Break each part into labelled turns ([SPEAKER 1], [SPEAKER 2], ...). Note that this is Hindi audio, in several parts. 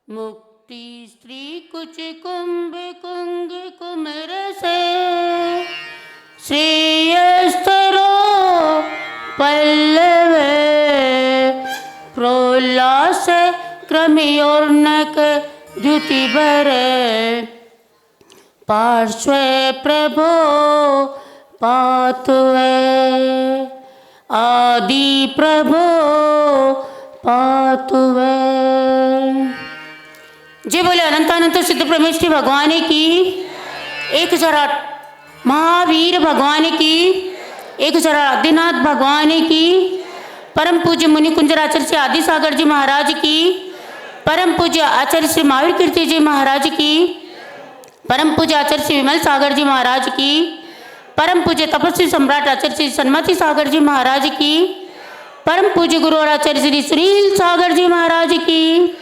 [SPEAKER 1] मुक्ति स्त्री कुच कुंभ कुंग कुमर से श्रेयस्तरो पल्लवे प्रोल्लास क्रमियोर्नक द्युति भरे पार्श्वे प्रभो पातुवे आदि प्रभो पातुवे। जय बोले अनंतानंत सिद्ध परमेश्वरी भगवान की 1008 महावीर भगवान की 1008 आदिनाथ भगवान की परम पूज्य मुनि कुंजर आचार्य श्री आदि सागर जी महाराज की परम पूज्य आचार्य श्री महावीर कीर्ति जी महाराज की परम पूज्य आचार्य श्री विमल सागर जी महाराज की परम पूज्य तपस्वी सम्राट आचार्य श्री सन्मति सागर जी महाराज की परम पूज्य गुरु और आचार्य श्री सुनील सागर जी महाराज की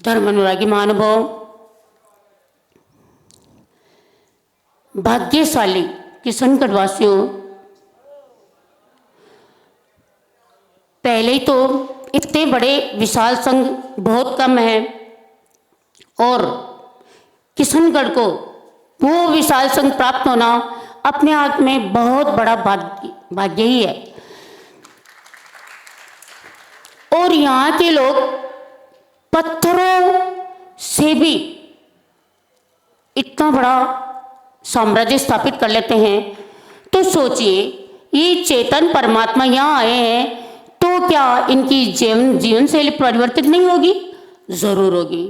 [SPEAKER 1] धर्म अनुरागी महानुभाव, भाग्यशाली किशनगढ़वासियों, पहले ही तो इतने बड़े विशाल संघ बहुत कम है और किशनगढ़ को वो विशाल संघ प्राप्त होना अपने आप में बहुत बड़ा भाग्य ही है। और यहाँ के लोग पत्थरों से भी इतना बड़ा साम्राज्य स्थापित कर लेते हैं। तो सोचिए ये चेतन परमात्मा यहाँ आए हैं तो क्या इनकी जीवन शैली परिवर्तित नहीं होगी? जरूर होगी।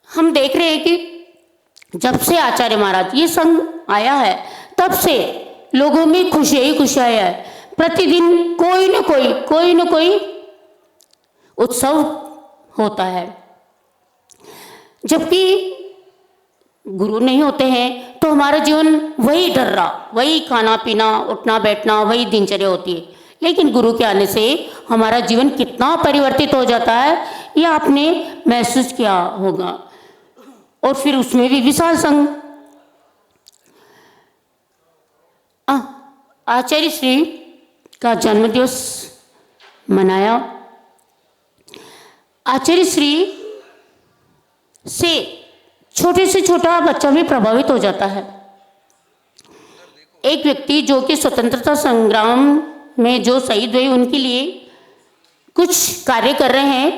[SPEAKER 1] हम देख रहे हैं कि जब से आचार्य महाराज ये संघ आया है तब से लोगों में खुशियाँ ही खुशियाँ है। प्रतिदिन कोई न कोई उत्सव होता है। जबकि गुरु नहीं होते हैं तो हमारा जीवन वही ढर्रा, वही खाना पीना उठना बैठना वही दिनचर्या होती है। लेकिन गुरु के आने से हमारा जीवन कितना परिवर्तित हो जाता है ये आपने महसूस किया होगा। और फिर उसमें भी विशाल संघ। आचार्य श्री का जन्मदिवस मनाया। आचार्य श्री से छोटे से छोटा बच्चा भी प्रभावित हो जाता है। एक व्यक्ति जो कि स्वतंत्रता संग्राम में जो शहीद हुए उनके लिए कुछ कार्य कर रहे हैं,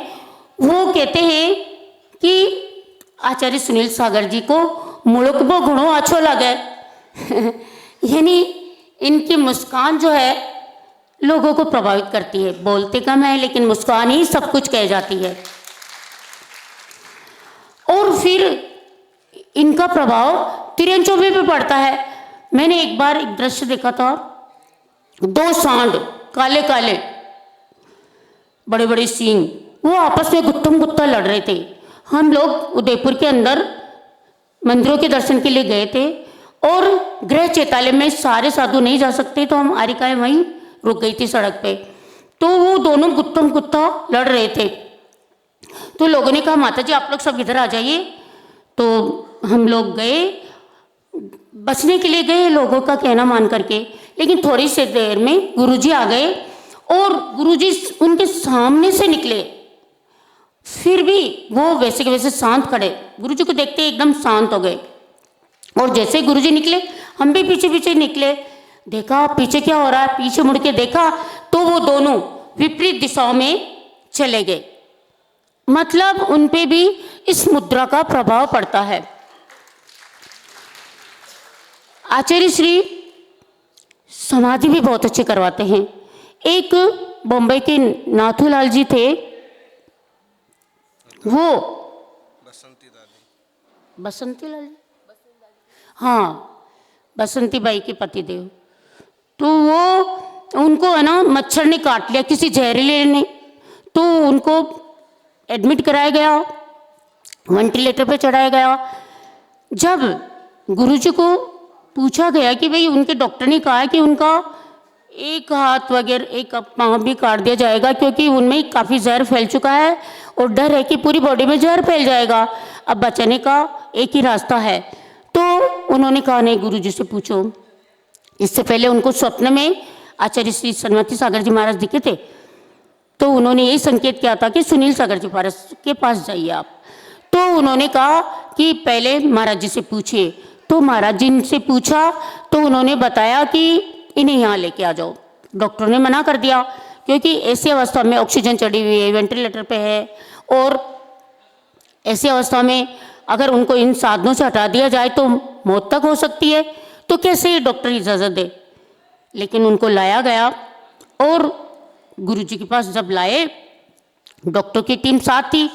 [SPEAKER 1] वो कहते हैं कि आचार्य सुनील सागर जी को मुड़कबो घणो अच्छो लगे। यानी इनकी मुस्कान जो है लोगों को प्रभावित करती है। बोलते कम है लेकिन मुस्कान ही सब कुछ कह जाती है। और फिर इनका प्रभाव तिरंचोबे पे पड़ता है। मैंने एक बार एक दृश्य देखा था, 2 सांड काले काले बड़े बड़े सींग वो आपस में गुत्थम गुत्ता लड़ रहे थे। हम लोग उदयपुर के अंदर मंदिरों के दर्शन के लिए गए थे और गृह चैतालय में सारे साधु नहीं जा सकते तो हम आरिकाएं वहीं रुक गई थी सड़क पे। तो वो दोनों गुत्थम गुत्ता लड़ रहे थे। तो लोगों ने कहा माता जी आप लोग सब इधर आ जाइए। तो हम लोग गए, बचने के लिए गए लोगों का कहना मान करके। लेकिन थोड़ी सी देर में गुरुजी आ गए और गुरुजी उनके सामने से निकले। फिर भी वो वैसे के वैसे शांत खड़े। गुरुजी को देखते एकदम शांत हो गए। और जैसे गुरुजी निकले हम भी पीछे पीछे निकले। देखा पीछे क्या हो रहा है, पीछे मुड़ के देखा तो वो दोनों विपरीत दिशाओं में चले गए। मतलब उन पे भी इस मुद्रा का प्रभाव पड़ता है। आचार्य श्री समाधि भी बहुत अच्छे करवाते हैं। एक बम्बई के नाथूलाल जी थे, वो बसंती लाल, हाँ बसंती बाई के पतिदेव। तो वो उनको है ना मच्छर ने काट लिया किसी जहरीले ने। तो उनको एडमिट कराया गया, वेंटिलेटर पे चढ़ाया गया। जब गुरुजी को पूछा गया कि भाई उनके डॉक्टर ने कहा है कि उनका एक हाथ वगैरह एक पाँव भी काट दिया जाएगा क्योंकि उनमें काफ़ी जहर फैल चुका है और डर है कि पूरी बॉडी में जहर फैल जाएगा। अब बचाने का एक ही रास्ता है। तो उन्होंने कहा नहीं गुरुजी से पूछो। इससे पहले उनको स्वप्न में आचार्य श्री सन्मति सागर जी महाराज दिखे थे, तो उन्होंने यही संकेत किया था कि सुनील सागर जी महाराज के पास जाइए आप। तो उन्होंने कहा कि पहले महाराज जी से पूछिए। तो महाराज जी से पूछा तो उन्होंने बताया कि इन्हें यहाँ लेके आ जाओ। डॉक्टर ने मना कर दिया क्योंकि ऐसी अवस्था में ऑक्सीजन चढ़ी हुई है, वेंटिलेटर पे है, और ऐसी अवस्था में अगर उनको इन साधनों से हटा दिया जाए तो मौत तक हो सकती है, तो कैसे डॉक्टर इजाज़त दे। लेकिन उनको लाया गया और गुरुजी के पास जब लाए, डॉक्टर की टीम साथ थी।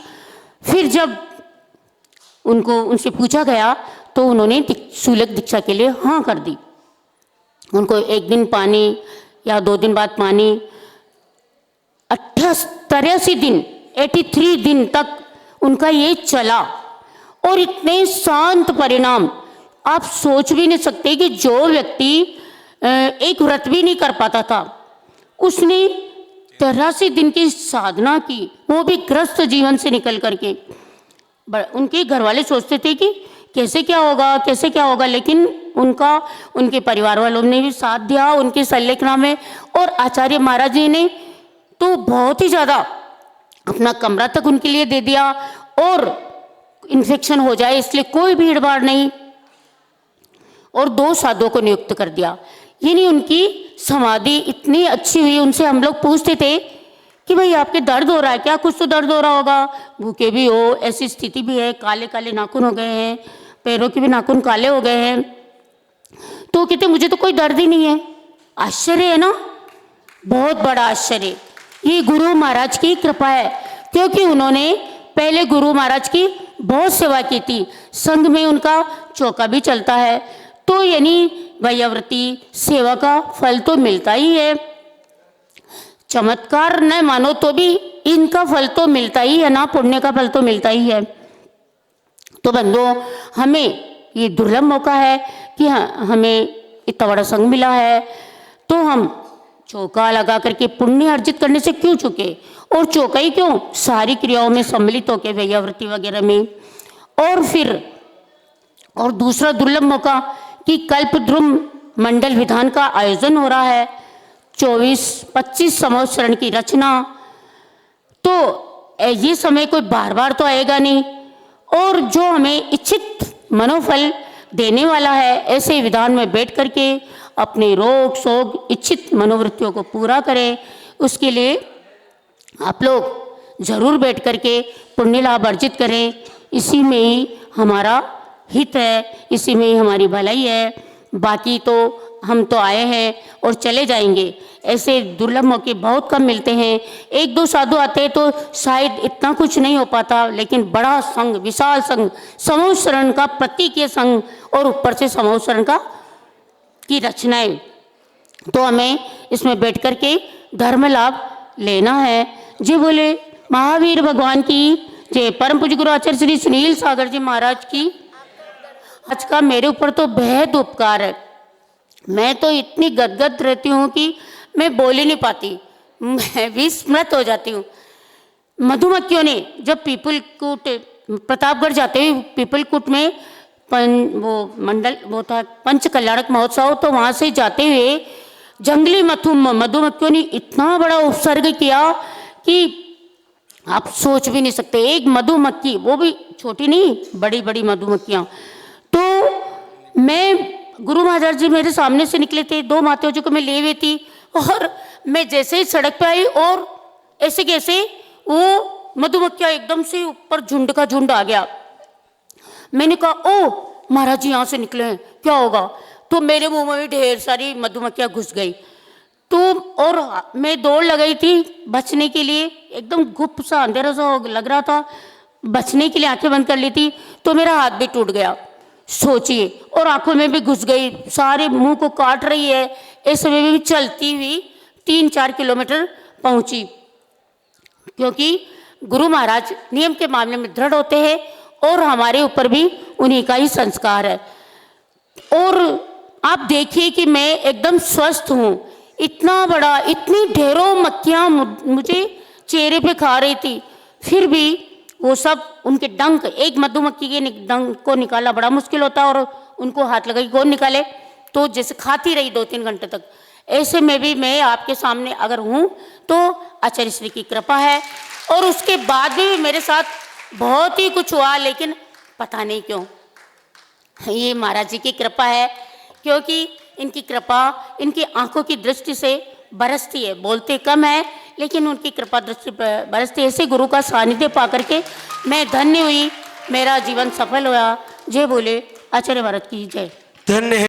[SPEAKER 1] फिर जब उनको उनसे पूछा गया तो उन्होंने शूलक दीक्षा के लिए हाँ कर दी। उनको एक दिन पानी या 2 दिन बाद पानी, 83 दिन 83 दिन तक उनका ये चला, और इतने शांत परिणाम आप सोच भी नहीं सकते कि जो व्यक्ति एक व्रत भी नहीं कर पाता था, उसने 83 दिन की साधना की, वो भी ग्रस्त जीवन से निकल करके। उनके घर वाले सोचते थे कि कैसे क्या होगा, कैसे क्या होगा, लेकिन उनके परिवार वालों ने भी साथ दिया, उनकी संलेखना में। और आचार्य महाराज जी ने तो बहुत ही ज़्यादा अपना कमरा तक उनके लिए दे दिया, और इन्फेक्शन हो जाए इसलिए कोई भीड़ भाड़ नहीं, और 2 साधुओं को नियुक्त कर दिया। यानी उनकी समाधि इतनी अच्छी हुई। उनसे हम लोग पूछते थे कि भाई आपके दर्द हो रहा है क्या? कुछ तो दर्द हो रहा होगा, भूखे भी हो, ऐसी स्थिति भी है, काले काले नाखून हो गए हैं, पैरों के भी नाखून काले हो गए हैं। तो कहते मुझे तो कोई दर्द ही नहीं है। आश्चर्य है ना, बहुत बड़ा आश्चर्य। ये गुरु महाराज की कृपा है, क्योंकि उन्होंने पहले गुरु महाराज की बहुत सेवा की थी। संघ में उनका चौका भी चलता है, तो यानी वैयावृत्ति सेवा का फल तो मिलता ही है। चमत्कार न मानो तो भी इनका फल तो मिलता ही है ना, पुण्य का फल तो मिलता ही है। तो बंधुओं, हमें ये दुर्लभ मौका है कि हमें इतना बड़ा संघ मिला है, तो हम चौका लगा करके पुण्य अर्जित करने से क्यों चुके, और चौका ही क्यों, सारी क्रियाओं में सम्मिलित होकर वैयावृत्ति वगैरह में। और दूसरा दुर्लभ मौका कि कल्पद्रुम मंडल विधान का आयोजन हो रहा है, 24-25 संवत्सरण की रचना। तो ये समय कोई बार बार तो आएगा नहीं, और जो हमें इच्छित मनोफल देने वाला है, ऐसे विधान में बैठ करके अपने रोग शोक इच्छित मनोवृत्तियों को पूरा करें, उसके लिए आप लोग जरूर बैठ करके पुण्य लाभ अर्जित करें। इसी में ही हमारा हित है, इसी में ही हमारी भलाई है। बाकी तो हम तो आए हैं और चले जाएंगे, ऐसे दुर्लभ मौके बहुत कम मिलते हैं। 1-2 साधु आते हैं तो शायद इतना कुछ नहीं हो पाता, लेकिन बड़ा संघ, विशाल संघ, समूह शरण का प्रतीक ये संघ, और ऊपर से समूह शरण का की रचनाएं, तो हमें इसमें बैठ करके धर्म लाभ लेना है। जी बोले महावीर भगवान की जय। परम पूज्य गुरु आचार्य श्री सुनील सागर जी महाराज की आज का मेरे ऊपर तो बेहद उपकार है। मैं तो इतनी गदगद रहती हूँ कि मैं बोल ही नहीं पाती, मैं विस्मृत हो जाती हूँ। मधुमक्खियों ने जब पीपलकूट, प्रतापगढ़ जाते हुए पीपलकूट में वो था पंच कल्याणक महोत्सव, तो वहाँ से जाते हुए जंगली मधुमक्खियों ने इतना बड़ा उपसर्ग किया कि आप सोच भी नहीं सकते। एक मधुमक्खी, वो भी छोटी नहीं, बड़ी बड़ी मधुमक्खियाँ। तो मैं, गुरु महाराज जी मेरे सामने से निकले थे, 2 माताओं जी को मैं ले हुई थी, और मैं जैसे ही सड़क पे आई और ऐसे कैसे वो मधुमक्खियाँ एकदम से ऊपर झुंड का झुंड आ गया। मैंने कहा ओ महाराज जी यहाँ से निकले हैं, क्या होगा? तो मेरे मुंह में भी ढेर सारी मधुमक्खियाँ घुस गई। तो और मैं दौड़ लगाई थी बचने के लिए, एकदम गुप्त सा अंधेरा सा लग रहा था, बचने के लिए आंखें बंद कर ली थी, तो मेरा हाथ भी टूट गया, सोचिए, और आंखों में भी घुस गई, सारे मुंह को काट रही है। इस समय भी चलती हुई 3-4 किलोमीटर पहुंची, क्योंकि गुरु महाराज नियम के मामले में दृढ़ होते हैं, और हमारे ऊपर भी उन्हीं का ही संस्कार है। और आप देखिए कि मैं एकदम स्वस्थ हूँ। इतना बड़ा, इतनी ढेरों मक्खियाँ मुझे चेहरे पे खा रही थी, फिर भी वो सब उनके डंक, एक मधुमक्खी के डंक को निकालना बड़ा मुश्किल होता है, और उनको हाथ लगाई कौन निकाले, तो जैसे खाती रही 2-3 घंटे तक। ऐसे में भी मैं आपके सामने अगर हूँ तो आचार्य श्री की कृपा है। और उसके बाद भी मेरे साथ बहुत ही कुछ हुआ, लेकिन पता नहीं क्यों ये महाराज जी की कृपा है, क्योंकि इनकी कृपा इनकी आंखों की दृष्टि से बरसती है। बोलते कम है लेकिन उनकी कृपा दृष्टि बरसती। ऐसे गुरु का सानिध्य पा करके मैं धन्य हुई, मेरा जीवन सफल हुआ। जय बोले आचार्य भारत की जय।
[SPEAKER 2] धन्य है।